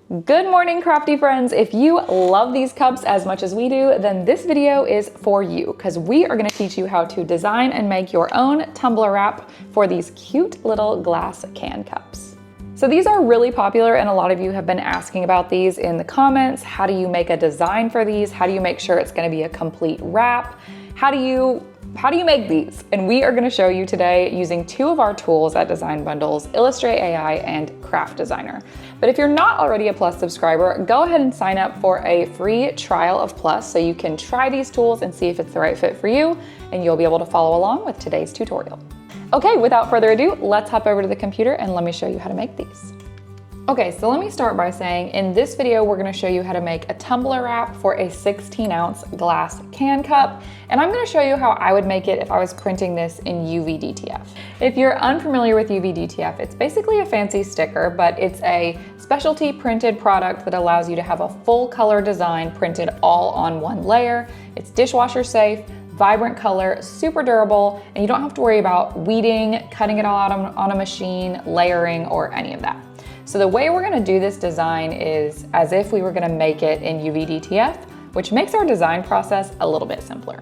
Good morning, crafty friends. If you love these cups as much as we do, then this video is for you because we are going to teach you how to design and make your own tumbler wrap for these cute little glass can cups. So these are really popular and a lot of you have been asking about these in the comments. How do you make a design for these? How do you make sure it's going to be a complete wrap? How do you make these? And we are going to show you today using two of our tools at Design Bundles, Illustrate AI and Craft Designer. But if you're not already a Plus subscriber, go ahead and sign up for a free trial of Plus so you can try these tools and see if it's the right fit for you, and you'll be able to follow along with today's tutorial. Okay, without further ado, let's hop over to the computer and let me show you how to make these. Okay, so let me start by saying in this video, we're gonna show you how to make a tumbler wrap for a 16-ounce glass can cup. And I'm gonna show you how I would make it if I was printing this in UV DTF. If you're unfamiliar with UV DTF, it's basically a fancy sticker, but it's a specialty printed product that allows you to have a full color design printed all on one layer. It's dishwasher safe, vibrant color, super durable, and you don't have to worry about weeding, cutting it all out on a machine, layering, or any of that. So the way we're gonna do this design is as if we were gonna make it in UV DTF, which makes our design process a little bit simpler.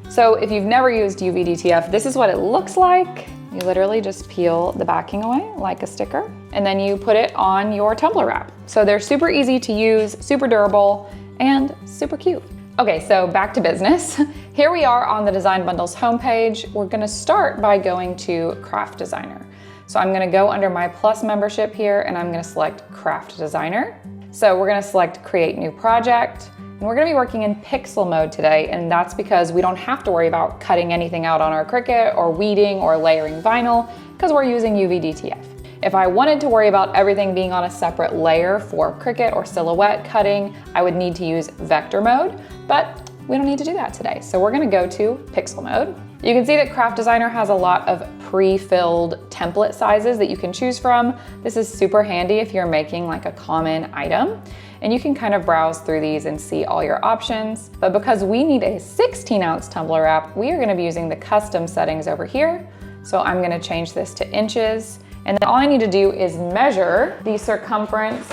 So if you've never used UV DTF, this is what it looks like. You literally just peel the backing away like a sticker, and then you put it on your tumbler wrap. So they're super easy to use, super durable, and super cute. Okay, so back to business. Here we are on the Design Bundles homepage. We're gonna start by going to Craft Designer. So I'm gonna go under my Plus membership here and I'm gonna select Craft Designer. So we're gonna select Create New Project, and we're gonna be working in pixel mode today, and that's because we don't have to worry about cutting anything out on our Cricut or weeding or layering vinyl because we're using UV DTF. If I wanted to worry about everything being on a separate layer for Cricut or silhouette cutting, I would need to use vector mode, but we don't need to do that today. So we're gonna go to pixel mode. You can see that Craft Designer has a lot of pre-filled template sizes that you can choose from. This is super handy if you're making like a common item, and you can kind of browse through these and see all your options. But because we need a 16-ounce tumbler wrap, we are gonna be using the custom settings over here. So I'm gonna change this to inches, and then all I need to do is measure the circumference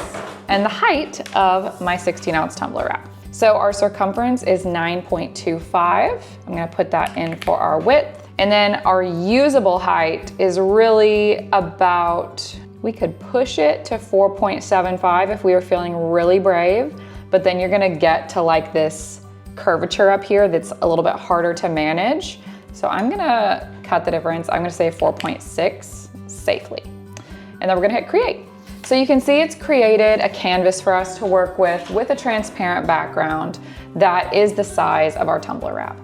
and the height of my 16-ounce tumbler wrap. So our circumference is 9.25. I'm gonna put that in for our width. And then our usable height is really about, we could push it to 4.75 if we were feeling really brave, but then you're gonna get to like this curvature up here that's a little bit harder to manage. So I'm gonna cut the difference. I'm gonna say 4.6 safely. And then we're gonna hit create. So you can see it's created a canvas for us to work with a transparent background that is the size of our tumbler wrap.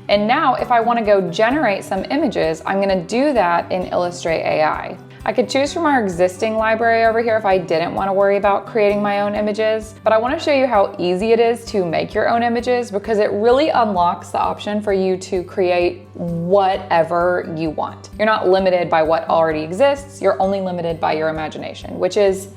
And now if I want to go generate some images, I'm going to do that in Illustrate AI. I could choose from our existing library over here if I didn't want to worry about creating my own images, but I want to show you how easy it is to make your own images because it really unlocks the option for you to create whatever you want. You're not limited by what already exists, you're only limited by your imagination, which is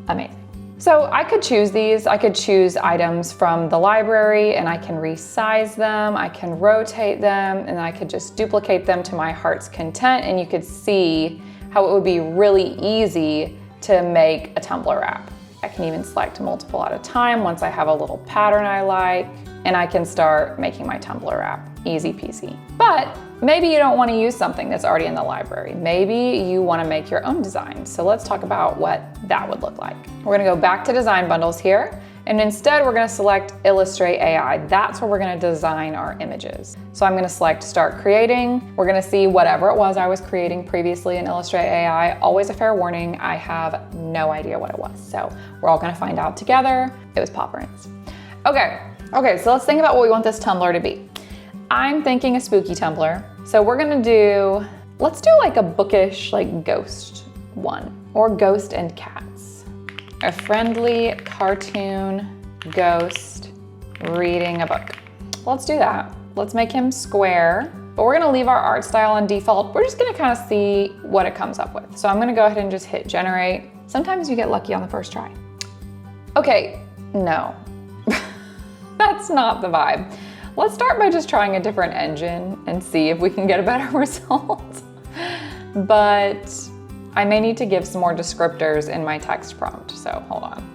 amazing. So I could choose these, I could choose items from the library and I can resize them, I can rotate them, and I could just duplicate them to my heart's content, and you could see how it would be really easy to make a tumbler wrap. I can even select multiple at a time once I have a little pattern I like, and I can start making my tumbler wrap. Easy peasy. But maybe you don't want to use something that's already in the library. Maybe you want to make your own design. So let's talk about what that would look like. We're going to go back to Design Bundles here, and instead we're going to select Illustrate AI. That's where we're going to design our images. So I'm going to select Start Creating. We're going to see whatever it was I was creating previously in Illustrate AI. Always a fair warning, I have no idea what it was. So we're all going to find out together. It was paw prints. Okay, so let's think about what we want this tumbler to be. I'm thinking a spooky tumbler. So we're gonna let's do like a bookish, like ghost one, or ghost and cats. A friendly cartoon ghost reading a book. Let's do that. Let's make him square, but we're gonna leave our art style on default. We're just gonna kind of see what it comes up with. So I'm gonna go ahead and just hit generate. Sometimes you get lucky on the first try. Okay, no, that's not the vibe. Let's start by just trying a different engine and see if we can get a better result. But I may need to give some more descriptors in my text prompt, so hold on.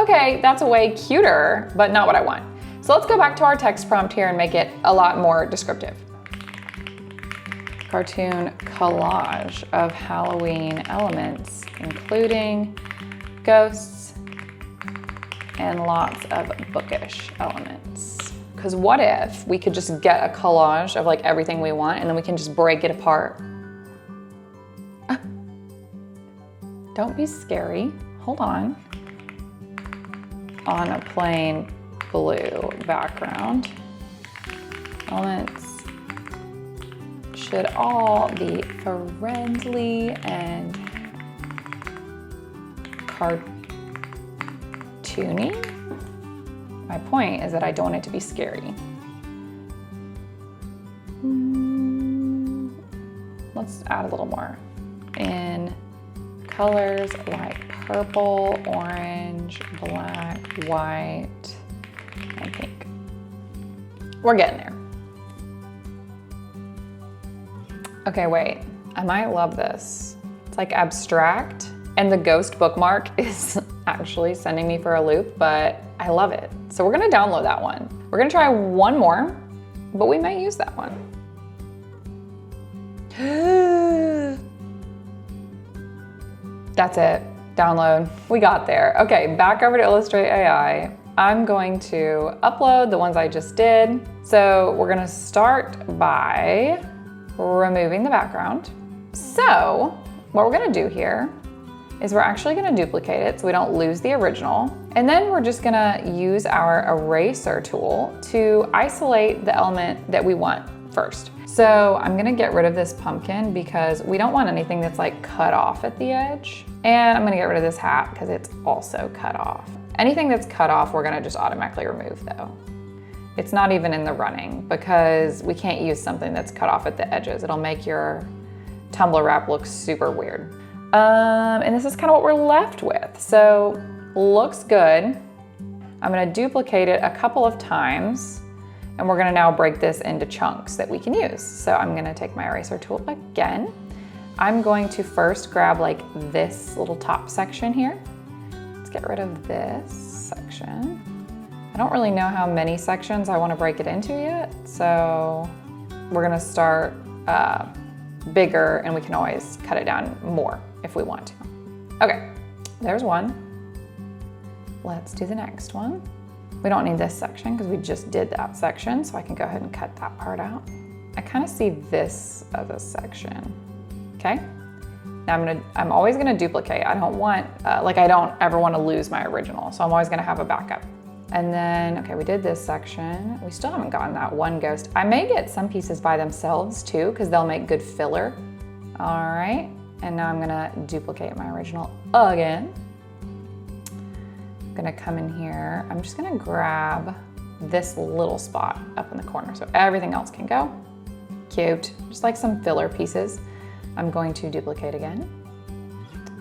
okay, that's way cuter, but not what I want. So let's go back to our text prompt here and make it a lot more descriptive. Cartoon collage of Halloween elements, including ghosts and lots of bookish elements. Because what if we could just get a collage of like everything we want and then we can just break it apart? Don't be scary, hold on. On a plain blue background, elements should all be friendly and cartoony. My point is that I don't want it to be scary. Let's add a little more. In colors like purple, orange, black, white, and pink. We're getting there. Okay, wait, I might love this. It's like abstract, and the ghost bookmark is actually sending me for a loop, but I love it. So we're gonna download that one. We're gonna try one more, but we may use that one. That's it, download. We got there. Okay, back over to Illustrate AI. I'm going to upload the ones I just did. So we're gonna start by removing the background. So what we're gonna do here is we're actually gonna duplicate it so we don't lose the original. And then we're just gonna use our eraser tool to isolate the element that we want first. So I'm gonna get rid of this pumpkin because we don't want anything that's like cut off at the edge. And I'm gonna get rid of this hat because it's also cut off. Anything that's cut off, we're gonna just automatically remove though. It's not even in the running because we can't use something that's cut off at the edges. It'll make your tumbler wrap look super weird. And this is kind of what we're left with. So looks good. I'm gonna duplicate it a couple of times and we're gonna now break this into chunks that we can use. So I'm gonna take my eraser tool again. I'm going to first grab like this little top section here. Let's get rid of this section. I don't really know how many sections I want to break it into yet, so we're gonna start bigger and we can always cut it down more if we want to. Okay, there's one. Let's do the next one. We don't need this section because we just did that section, so I can go ahead and cut that part out. I kind of see this as a section, okay? Now I'm always gonna duplicate. I don't want, I don't ever want to lose my original, so I'm always gonna have a backup. And then, okay, we did this section. We still haven't gotten that one ghost. I may get some pieces by themselves too, because they'll make good filler. All right, and now I'm gonna duplicate my original again. I'm gonna come in here. I'm just gonna grab this little spot up in the corner so everything else can go. Cute, just like some filler pieces. I'm going to duplicate again.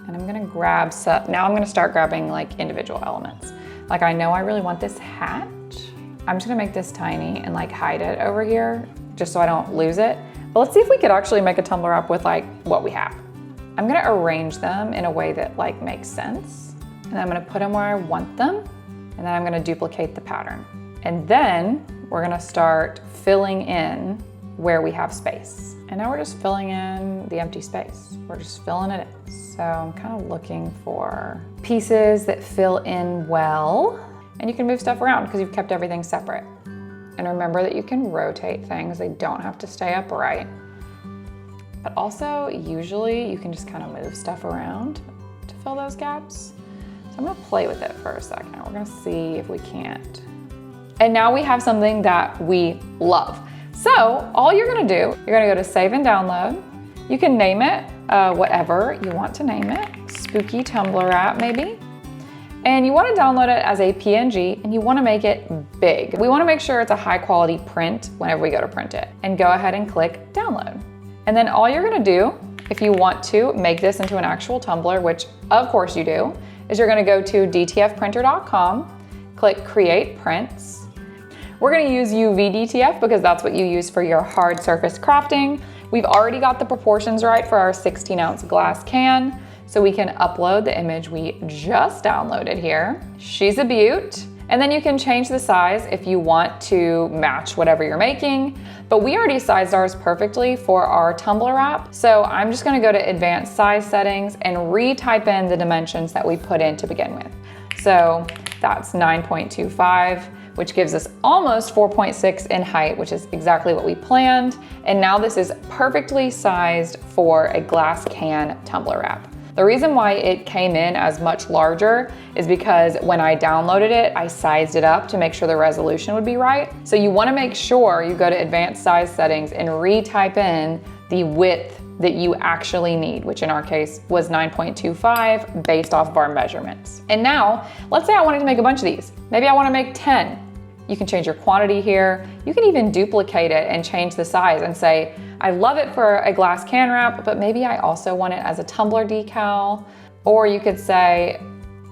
And I'm gonna grab, now I'm gonna start grabbing like individual elements. Like I know I really want this hat. I'm just gonna make this tiny and like hide it over here just so I don't lose it. But let's see if we could actually make a tumbler up with like what we have. I'm gonna arrange them in a way that like makes sense. And then I'm gonna put them where I want them. And then I'm gonna duplicate the pattern. And then we're gonna start filling in where we have space. And now we're just filling in the empty space. We're just filling it in. So I'm kind of looking for pieces that fill in well. And you can move stuff around because you've kept everything separate. And remember that you can rotate things. They don't have to stay upright. But also, usually you can just kind of move stuff around to fill those gaps. So I'm gonna play with it for a second. We're gonna see if we can't. And now we have something that we love. So all you're gonna do, you're gonna go to save and download. You can name it whatever you want to name it. Spooky tumbler wrap maybe. And you wanna download it as a PNG and you wanna make it big. We wanna make sure it's a high quality print whenever we go to print it. And go ahead and click download. And then all you're gonna do, if you want to make this into an actual tumbler, which of course you do, is you're gonna go to dtfprinter.com, click create prints. We're gonna use UV DTF because that's what you use for your hard surface crafting. We've already got the proportions right for our 16-ounce glass can. so we can upload the image we just downloaded here. She's a beaut. And then you can change the size if you want to match whatever you're making. But we already sized ours perfectly for our tumbler wrap. So I'm just gonna go to advanced size settings and retype in the dimensions that we put in to begin with. So that's 9.25, which gives us almost 4.6 in height, which is exactly what we planned. And now this is perfectly sized for a glass can tumbler wrap. The reason why it came in as much larger is because when I downloaded it, I sized it up to make sure the resolution would be right. So you wanna make sure you go to advanced size settings and retype in the width that you actually need, which in our case was 9.25 based off of our measurements. And now, let's say I wanted to make a bunch of these. Maybe I wanna make 10. You can change your quantity here. You can even duplicate it and change the size and say, I love it for a glass can wrap, but maybe I also want it as a tumbler decal. Or you could say,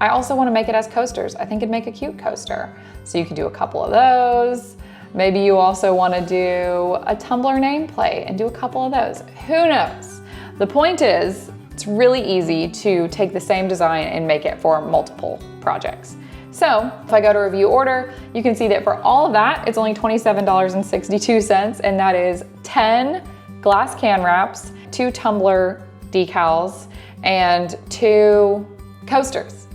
I also want to make it as coasters. I think it'd make a cute coaster. So you could do a couple of those. Maybe you also want to do a tumbler nameplate and do a couple of those. Who knows? The point is, it's really easy to take the same design and make it for multiple projects. So if I go to review order, you can see that for all of that, it's only $27.62, and that is 10 glass can wraps, 2 tumbler decals, and 2 coasters.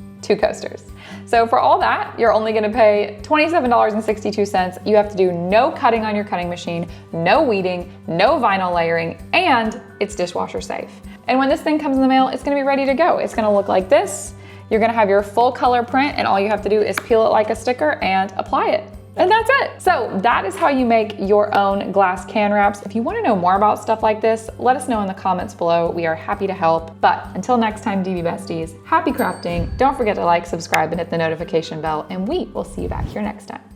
So for all that, you're only gonna pay $27.62. You have to do no cutting on your cutting machine, no weeding, no vinyl layering, and it's dishwasher safe. And when this thing comes in the mail, it's gonna be ready to go. It's gonna look like this. You're gonna have your full color print, and all you have to do is peel it like a sticker and apply it. And that's it. So that is how you make your own glass can wraps. If you wanna know more about stuff like this, let us know in the comments below. We are happy to help. But until next time, DB Besties, happy crafting. Don't forget to like, subscribe, and hit the notification bell, and we will see you back here next time.